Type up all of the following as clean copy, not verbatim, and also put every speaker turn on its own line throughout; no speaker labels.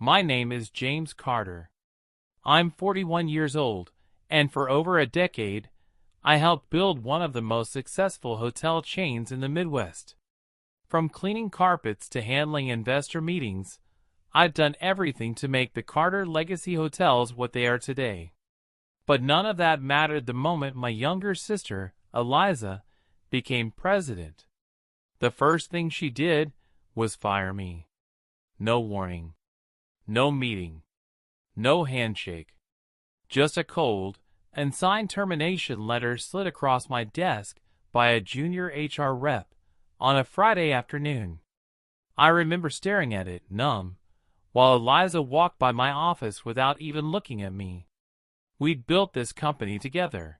My name is James Carter. I'm 41 years old, and for over a decade, I helped build one of the most successful hotel chains in the Midwest. From cleaning carpets to handling investor meetings, I've done everything to make the Carter Legacy Hotels what they are today. But none of that mattered the moment my younger sister, Eliza, became president. The first thing she did was fire me. No warning. No meeting. No handshake. Just a cold, unsigned termination letter slid across my desk by a junior HR rep on a Friday afternoon. I remember staring at it, numb, while Eliza walked by my office without even looking at me. We'd built this company together.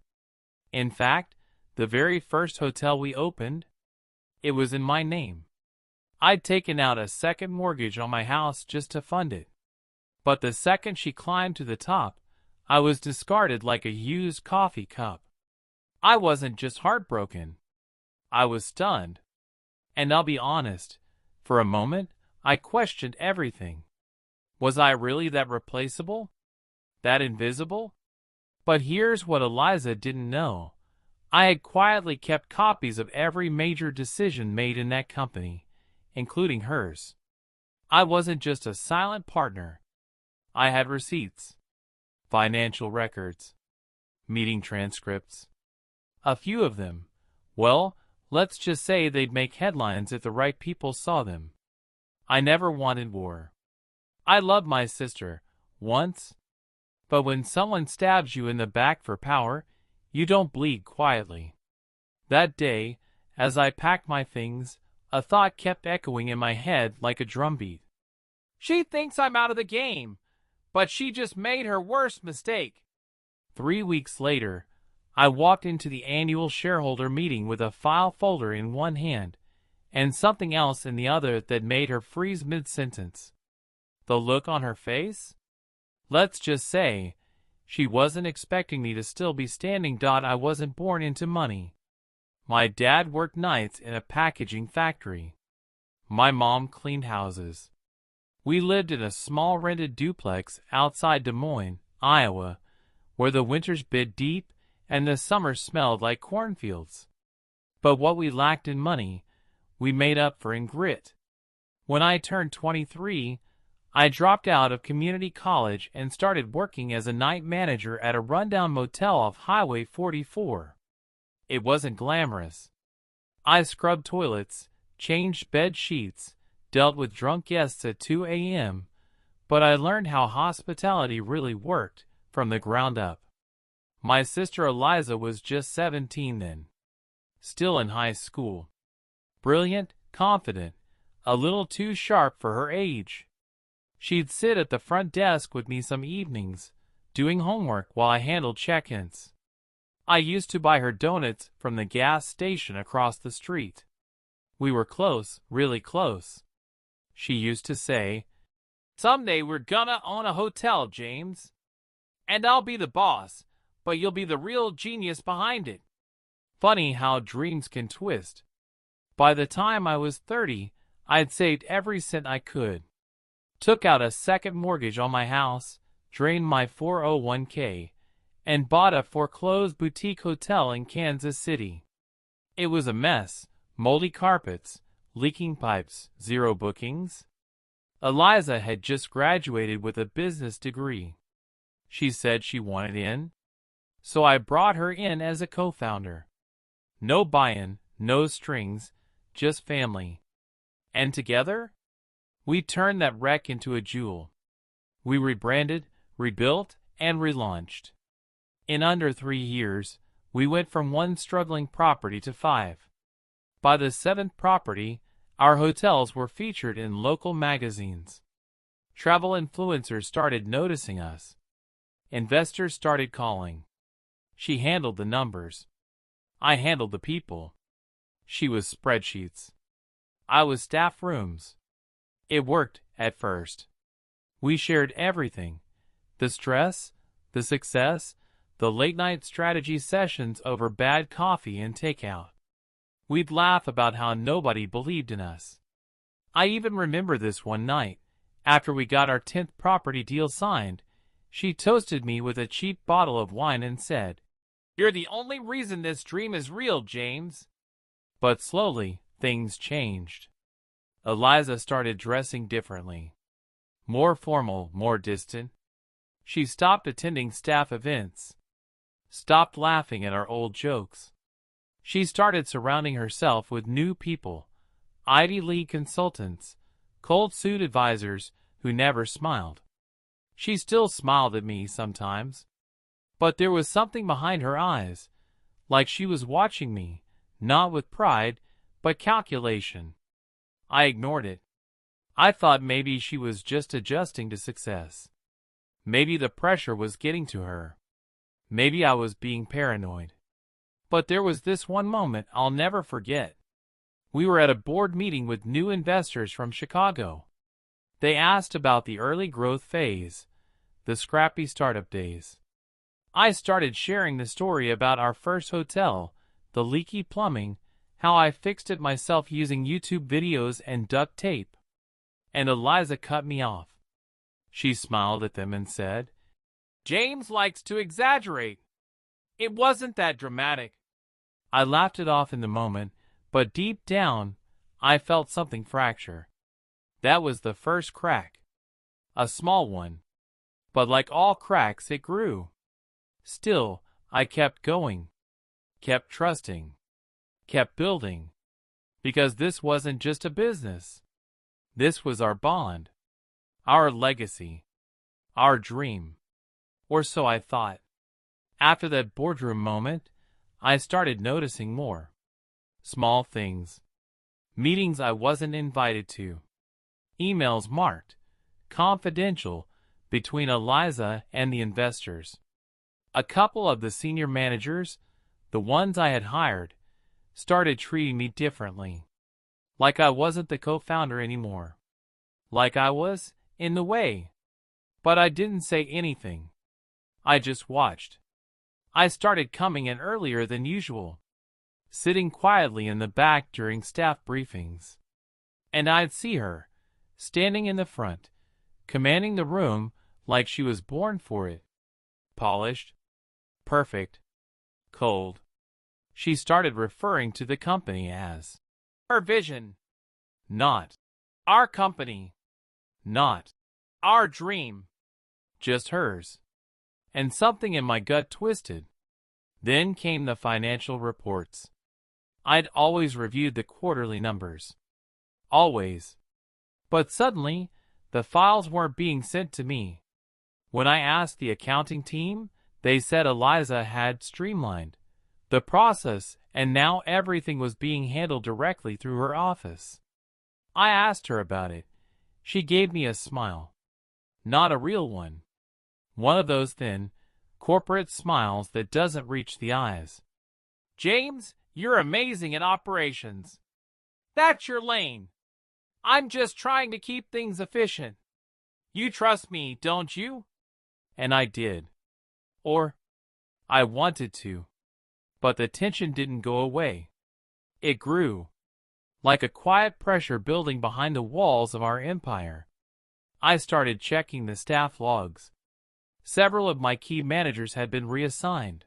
In fact, the very first hotel we opened, it was in my name. I'd taken out a second mortgage on my house just to fund it. But the second she climbed to the top, I was discarded like a used coffee cup. I wasn't just heartbroken. I was stunned. And I'll be honest, for a moment, I questioned everything. Was I really that replaceable? That invisible? But here's what Eliza didn't know. I had quietly kept copies of every major decision made in that company, including hers. I wasn't just a silent partner. I had receipts, financial records, meeting transcripts. A few of them, well, let's just say they'd make headlines if the right people saw them. I never wanted war. I loved my sister, once. But when someone stabs you in the back for power, you don't bleed quietly. That day, as I packed my things, a thought kept echoing in my head like a drumbeat. She thinks I'm out of the game, but she just made her worst mistake. 3 weeks later, I walked into the annual shareholder meeting with a file folder in one hand and something else in the other that made her freeze mid-sentence. The look on her face? Let's just say, she wasn't expecting me to still be standing. I wasn't born into money. My dad worked nights in a packaging factory. My mom cleaned houses. We lived in a small rented duplex outside Des Moines, Iowa, where the winters bit deep and the summers smelled like cornfields. But what we lacked in money, we made up for in grit. When I turned 23, I dropped out of community college and started working as a night manager at a rundown motel off Highway 44. It wasn't glamorous. I scrubbed toilets, changed bed sheets, dealt with drunk guests at 2 a.m., but I learned how hospitality really worked from the ground up. My sister Eliza was just 17 then, still in high school. Brilliant, confident, a little too sharp for her age. She'd sit at the front desk with me some evenings, doing homework while I handled check-ins. I used to buy her donuts from the gas station across the street. We were close, really close. She used to say, "Someday we're gonna own a hotel, James. And I'll be the boss, but you'll be the real genius behind it." Funny how dreams can twist. By the time I was 30, I'd saved every cent I could. Took out a second mortgage on my house, drained my 401k, and bought a foreclosed boutique hotel in Kansas City. It was a mess, moldy carpets, leaking pipes, zero bookings. Eliza had just graduated with a business degree. She said she wanted in, so I brought her in as a co-founder. No buy-in, no strings, just family. And together, we turned that wreck into a jewel. We rebranded, rebuilt, and relaunched. In under 3 years, we went from 1 struggling property to 5. By the 7th property, our hotels were featured in local magazines. Travel influencers started noticing us. Investors started calling. She handled the numbers. I handled the people. She was spreadsheets. I was staff rooms. It worked, at first. We shared everything. The stress, the success, the late-night strategy sessions over bad coffee and takeout. We'd laugh about how nobody believed in us. I even remember this one night, After we got our 10th property deal signed, she toasted me with a cheap bottle of wine and said, "You're the only reason this dream is real, James." But slowly, things changed. Eliza started dressing differently. More formal, more distant. She stopped attending staff events. Stopped laughing at our old jokes. She started surrounding herself with new people, Ivy League consultants, cold suit advisors who never smiled. She still smiled at me sometimes, but there was something behind her eyes, like she was watching me, not with pride, but calculation. I ignored it. I thought maybe she was just adjusting to success. Maybe the pressure was getting to her. Maybe I was being paranoid. But there was this one moment I'll never forget. We were at a board meeting with new investors from Chicago. They asked about the early growth phase, the scrappy startup days. I started sharing the story about our first hotel, the leaky plumbing, how I fixed it myself using YouTube videos and duct tape. And Eliza cut me off. She smiled at them and said, "James likes to exaggerate. It wasn't that dramatic." I laughed it off in the moment, but deep down, I felt something fracture. That was the first crack. A small one. But like all cracks, it grew. Still, I kept going. Kept trusting. Kept building. Because this wasn't just a business. This was our bond. Our legacy. Our dream. Or so I thought. After that boardroom moment, I started noticing more. Small things. Meetings I wasn't invited to. Emails marked confidential between Eliza and the investors. A couple of the senior managers, the ones I had hired, started treating me differently. Like I wasn't the co-founder anymore. Like I was, in the way. But I didn't say anything. I just watched. I started coming in earlier than usual, sitting quietly in the back during staff briefings. And I'd see her, standing in the front, commanding the room like she was born for it. Polished. Perfect. Cold. She started referring to the company as her vision. Not our company. Not our dream. Just hers. And something in my gut twisted. Then came the financial reports. I'd always reviewed the quarterly numbers. Always. But suddenly, the files weren't being sent to me. When I asked the accounting team, they said Eliza had streamlined the process and now everything was being handled directly through her office. I asked her about it. She gave me a smile. Not a real one. One of those thin, corporate smiles that doesn't reach the eyes. "James, you're amazing at operations. That's your lane. I'm just trying to keep things efficient. You trust me, don't you?" And I did. Or, I wanted to. But the tension didn't go away. It grew. Like a quiet pressure building behind the walls of our empire. I started checking the staff logs. Several of my key managers had been reassigned.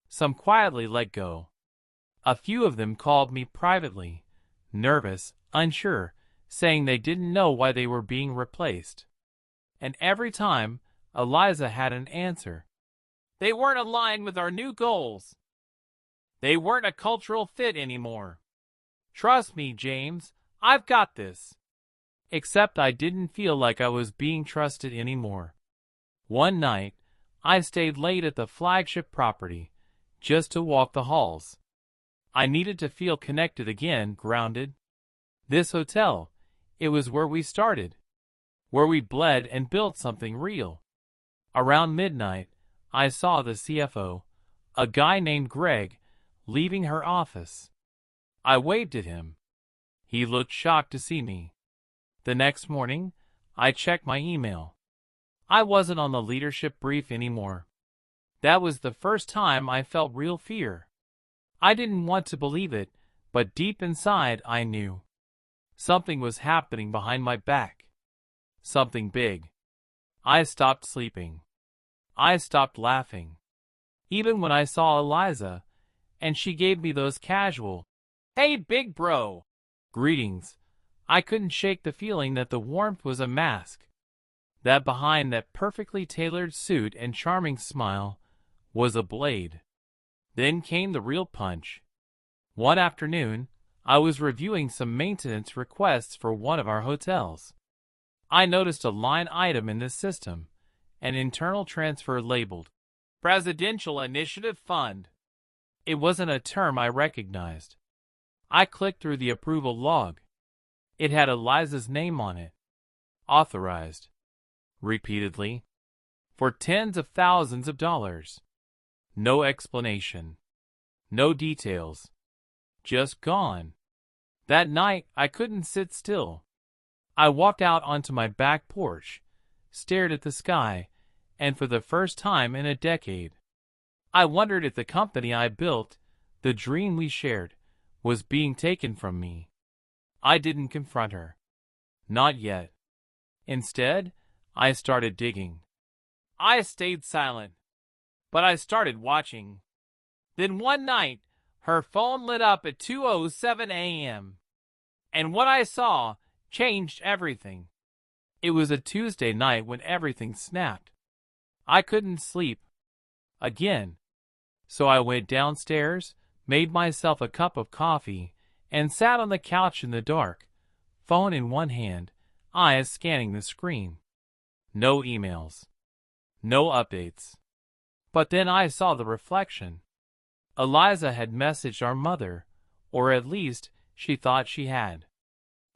Some quietly let go. A few of them called me privately, nervous, unsure, saying they didn't know why they were being replaced. And every time, Eliza had an answer. They weren't aligned with our new goals. They weren't a cultural fit anymore. Trust me, James, I've got this. Except I didn't feel like I was being trusted anymore. One night, I stayed late at the flagship property, just to walk the halls. I needed to feel connected again, grounded. This hotel, it was where we started. Where we bled and built something real. Around midnight, I saw the CFO, a guy named Greg, leaving her office. I waved at him. He looked shocked to see me. The next morning, I checked my email. I wasn't on the leadership brief anymore. That was the first time I felt real fear. I didn't want to believe it, but deep inside I knew. Something was happening behind my back. Something big. I stopped sleeping. I stopped laughing. Even when I saw Eliza, and she gave me those casual, "Hey, big bro," greetings, I couldn't shake the feeling that the warmth was a mask. That behind that perfectly tailored suit and charming smile was a blade. Then came the real punch. One afternoon, I was reviewing some maintenance requests for one of our hotels. I noticed a line item in the system, an internal transfer labeled Presidential Initiative Fund. It wasn't a term I recognized. I clicked through the approval log. It had Eliza's name on it. Authorized. Repeatedly. For tens of thousands of dollars. No explanation. No details. Just gone. That night, I couldn't sit still. I walked out onto my back porch, stared at the sky, and for the first time in a decade, I wondered if the company I built, the dream we shared, was being taken from me. I didn't confront her. Not yet. Instead, I started digging. I stayed silent, but I started watching. Then one night, her phone lit up at 2:07 a.m. And what I saw changed everything. It was a Tuesday night when everything snapped. I couldn't sleep. Again. So I went downstairs, made myself a cup of coffee, and sat on the couch in the dark, phone in one hand, eyes scanning the screen. No emails. No updates. But then I saw the reflection. Eliza had messaged our mother, or at least she thought she had.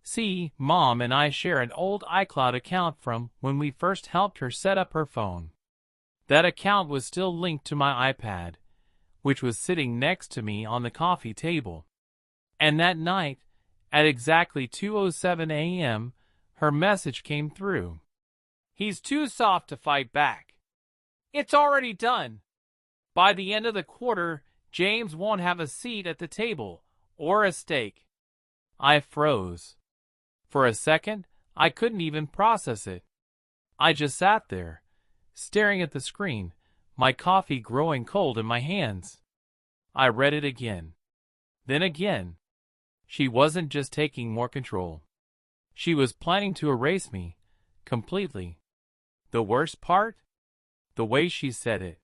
See, Mom and I share an old iCloud account from when we first helped her set up her phone. That account was still linked to my iPad, which was sitting next to me on the coffee table. And that night, at exactly 2:07 a.m., her message came through. "He's too soft to fight back. It's already done. By the end of the quarter, James won't have a seat at the table, or a steak." I froze. For a second, I couldn't even process it. I just sat there, staring at the screen, my coffee growing cold in my hands. I read it again. Then again. She wasn't just taking more control. She was planning to erase me, completely. The worst part? The way she said it.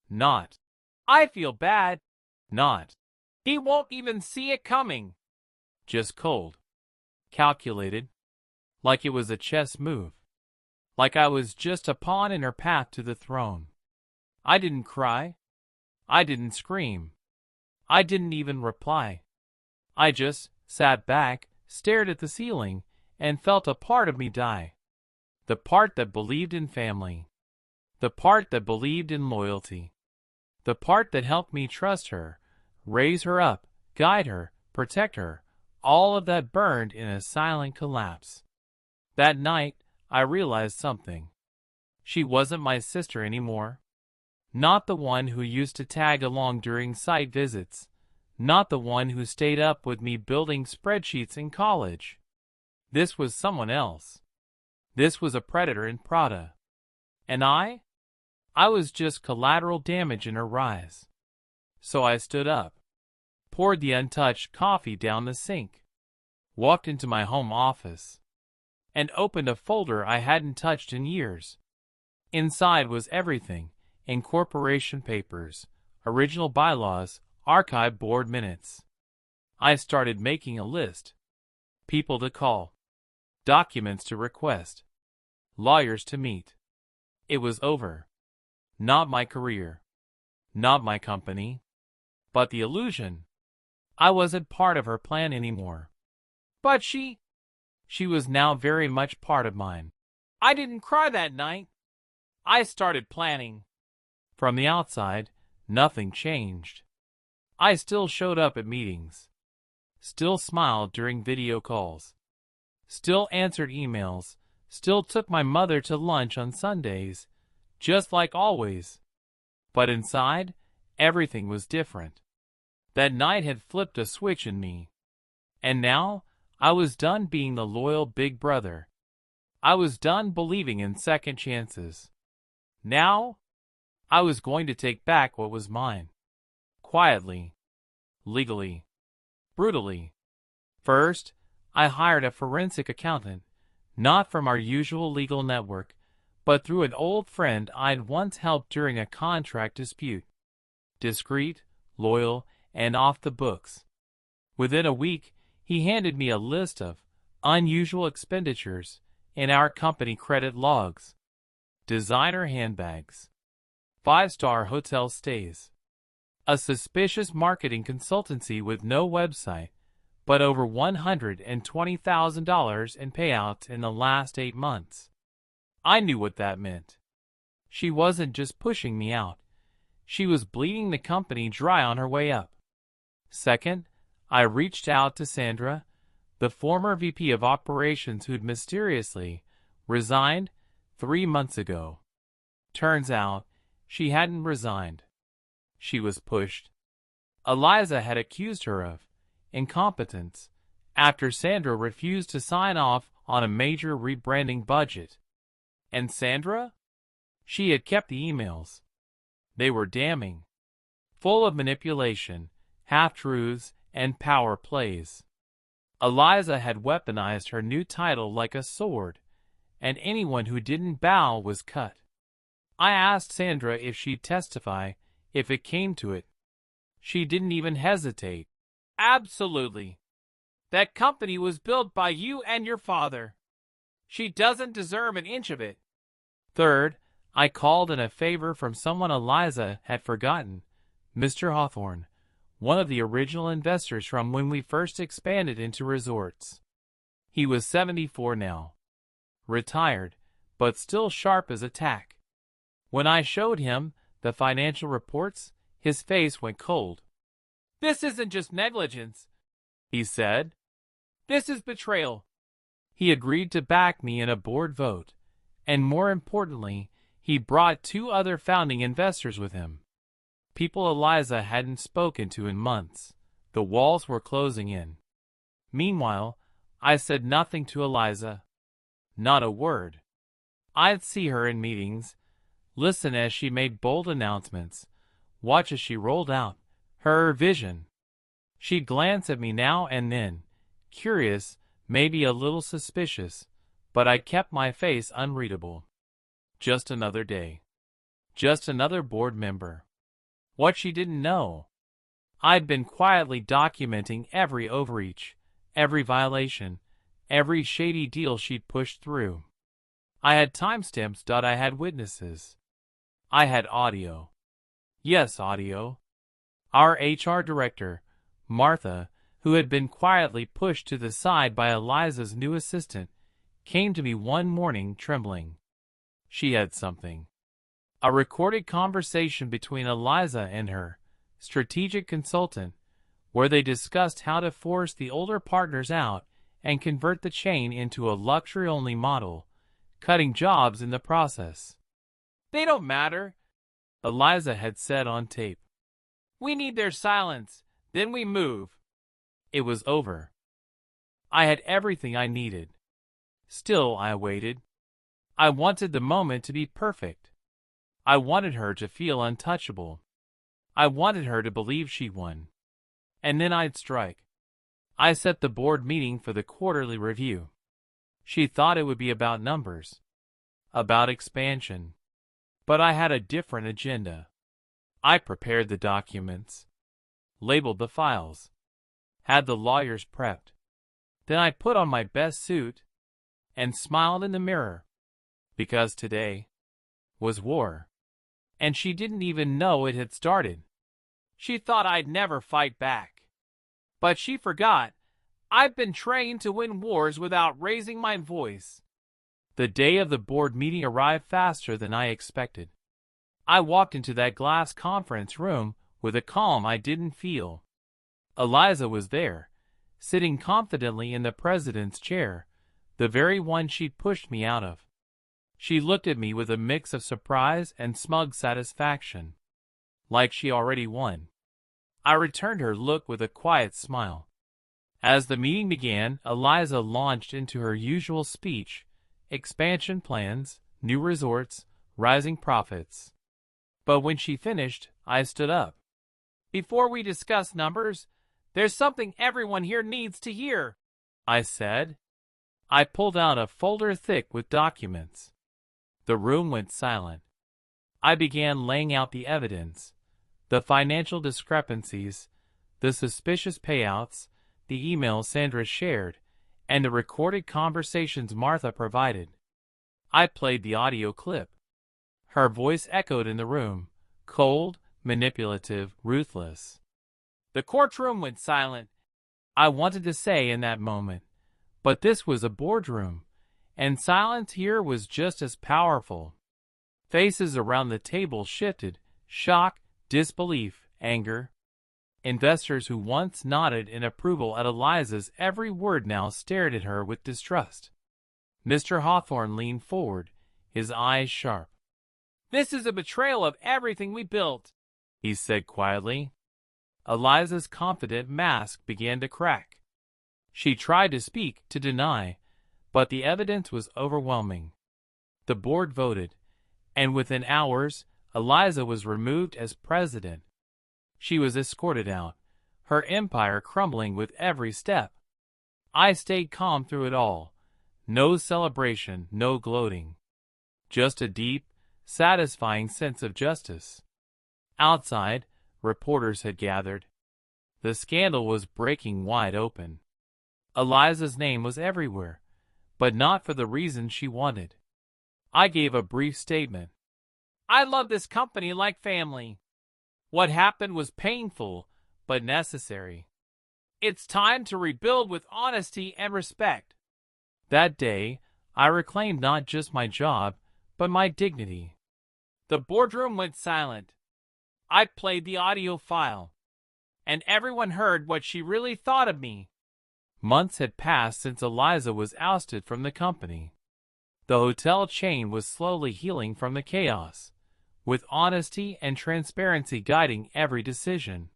Not, "I feel bad." Not, "He won't even see it coming." Just cold. Calculated. Like it was a chess move. Like I was just a pawn in her path to the throne. I didn't cry. I didn't scream. I didn't even reply. I just sat back, stared at the ceiling, and felt a part of me die. The part that believed in family. The part that believed in loyalty. The part that helped me trust her, raise her up, guide her, protect her. All of that burned in a silent collapse. That night, I realized something. She wasn't my sister anymore. Not the one who used to tag along during site visits. Not the one who stayed up with me building spreadsheets in college. This was someone else. This was a predator in Prada. And I was just collateral damage in her rise. So I stood up, poured the untouched coffee down the sink, walked into my home office, and opened a folder I hadn't touched in years. Inside was everything: incorporation papers, original bylaws, archive board minutes. I started making a list. People to call. Documents to request. Lawyers to meet. It was over. Not my career. Not my company. But the illusion. I wasn't part of her plan anymore. But she was now very much part of mine. I didn't cry that night. I started planning. From the outside, nothing changed. I still showed up at meetings. Still smiled during video calls. Still answered emails. Still took my mother to lunch on Sundays. Just like always. But inside, everything was different. That night had flipped a switch in me. And now, I was done being the loyal big brother. I was done believing in second chances. Now, I was going to take back what was mine. Quietly, legally, brutally. First, I hired a forensic accountant, not from our usual legal network, but through an old friend I'd once helped during a contract dispute. Discreet, loyal, and off the books. Within a week, he handed me a list of unusual expenditures in our company credit logs. Designer handbags, five-star hotel stays, a suspicious marketing consultancy with no website, but over $120,000 in payouts in the last 8 months. I knew what that meant. She wasn't just pushing me out. She was bleeding the company dry on her way up. Second, I reached out to Sandra, the former VP of operations who'd mysteriously resigned 3 months ago. Turns out, she hadn't resigned. She was pushed. Eliza had accused her of incompetence after Sandra refused to sign off on a major rebranding budget. And Sandra? She had kept the emails. They were damning, full of manipulation, half-truths, and power plays. Eliza had weaponized her new title like a sword, and anyone who didn't bow was cut. I asked Sandra if she'd testify if it came to it. She didn't even hesitate. Absolutely. That company was built by you and your father. She doesn't deserve an inch of it. Third, I called in a favor from someone Eliza had forgotten, Mr. Hawthorne, one of the original investors from when we first expanded into resorts. He was 74 now, retired, but still sharp as a tack. When I showed him the financial reports, his face went cold. "This isn't just negligence," he said. "This is betrayal." He agreed to back me in a board vote, and more importantly, he brought 2 other founding investors with him. People Eliza hadn't spoken to in months. The walls were closing in. Meanwhile, I said nothing to Eliza. Not a word. I'd see her in meetings, listen as she made bold announcements, watch as she rolled out her vision. She'd glance at me now and then, curious, maybe a little suspicious, but I kept my face unreadable. Just another day. Just another board member. What she didn't know. I'd been quietly documenting every overreach, every violation, every shady deal she'd pushed through. I had timestamps. I had witnesses. I had audio. Yes, audio. Our HR director, Martha, who had been quietly pushed to the side by Eliza's new assistant, came to me one morning trembling. She had something. A recorded conversation between Eliza and her strategic consultant, where they discussed how to force the older partners out and convert the chain into a luxury-only model, cutting jobs in the process. "They don't matter," Eliza had said on tape. "We need their silence, then we move." It was over. I had everything I needed. Still, I waited. I wanted the moment to be perfect. I wanted her to feel untouchable. I wanted her to believe she won. And then I'd strike. I set the board meeting for the quarterly review. She thought it would be about numbers, about expansion. But I had a different agenda. I prepared the documents, labeled the files, had the lawyers prepped. Then I put on my best suit and smiled in the mirror, because today was war. And she didn't even know it had started. She thought I'd never fight back. But she forgot I've been trained to win wars without raising my voice. The day of the board meeting arrived faster than I expected. I walked into that glass conference room with a calm I didn't feel. Eliza was there, sitting confidently in the president's chair, the very one she'd pushed me out of. She looked at me with a mix of surprise and smug satisfaction, like she already won. I returned her look with a quiet smile. As the meeting began, Eliza launched into her usual speech, expansion plans, new resorts, rising profits. But when she finished, I stood up. "Before we discuss numbers, there's something everyone here needs to hear," I said. I pulled out a folder thick with documents. The room went silent. I began laying out the evidence, the financial discrepancies, the suspicious payouts, the emails Sandra shared, and the recorded conversations Martha provided. I played the audio clip. Her voice echoed in the room, cold, manipulative, ruthless. The courtroom went silent. I wanted to say in that moment, but this was a boardroom, and silence here was just as powerful. Faces around the table shifted, shock, disbelief, anger. Investors who once nodded in approval at Eliza's every word now stared at her with distrust. Mr. Hawthorne leaned forward, his eyes sharp. "This is a betrayal of everything we built," he said quietly. Eliza's confident mask began to crack. She tried to speak, to deny, but the evidence was overwhelming. The board voted, and within hours, Eliza was removed as president. She was escorted out, her empire crumbling with every step. I stayed calm through it all. No celebration, no gloating. Just a deep, satisfying sense of justice. Outside, reporters had gathered. The scandal was breaking wide open. Eliza's name was everywhere, but not for the reason she wanted. I gave a brief statement. "I love this company like family. What happened was painful, but necessary. It's time to rebuild with honesty and respect." That day, I reclaimed not just my job, but my dignity. The boardroom went silent. I played the audio file, and everyone heard what she really thought of me. Months had passed since Eliza was ousted from the company. The hotel chain was slowly healing from the chaos, with honesty and transparency guiding every decision.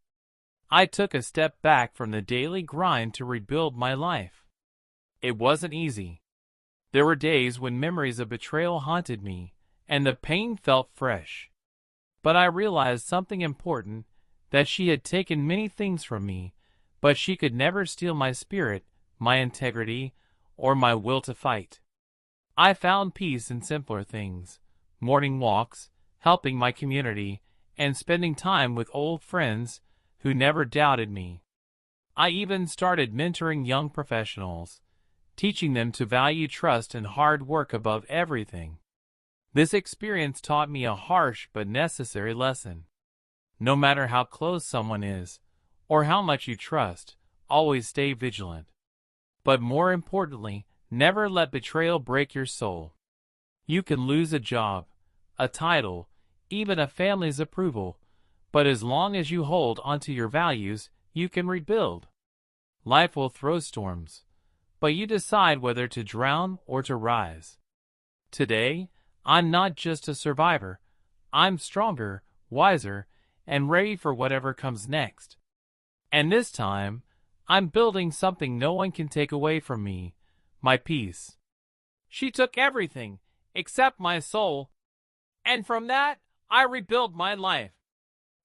I took a step back from the daily grind to rebuild my life. It wasn't easy. There were days when memories of betrayal haunted me, and the pain felt fresh. But I realized something important, that she had taken many things from me, but she could never steal my spirit, my integrity, or my will to fight. I found peace in simpler things, morning walks, helping my community, and spending time with old friends who never doubted me. I even started mentoring young professionals, teaching them to value trust and hard work above everything. This experience taught me a harsh but necessary lesson. No matter how close someone is, or how much you trust, always stay vigilant. But more importantly, never let betrayal break your soul. You can lose a job, a title, even a family's approval, but as long as you hold onto your values, you can rebuild. Life will throw storms, but you decide whether to drown or to rise. Today, I'm not just a survivor. I'm stronger, wiser, and ready for whatever comes next. And this time, I'm building something no one can take away from me, my peace. She took everything, except my soul. And from that, I rebuilt my life.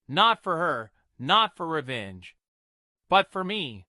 Not for her, not for revenge, but for me.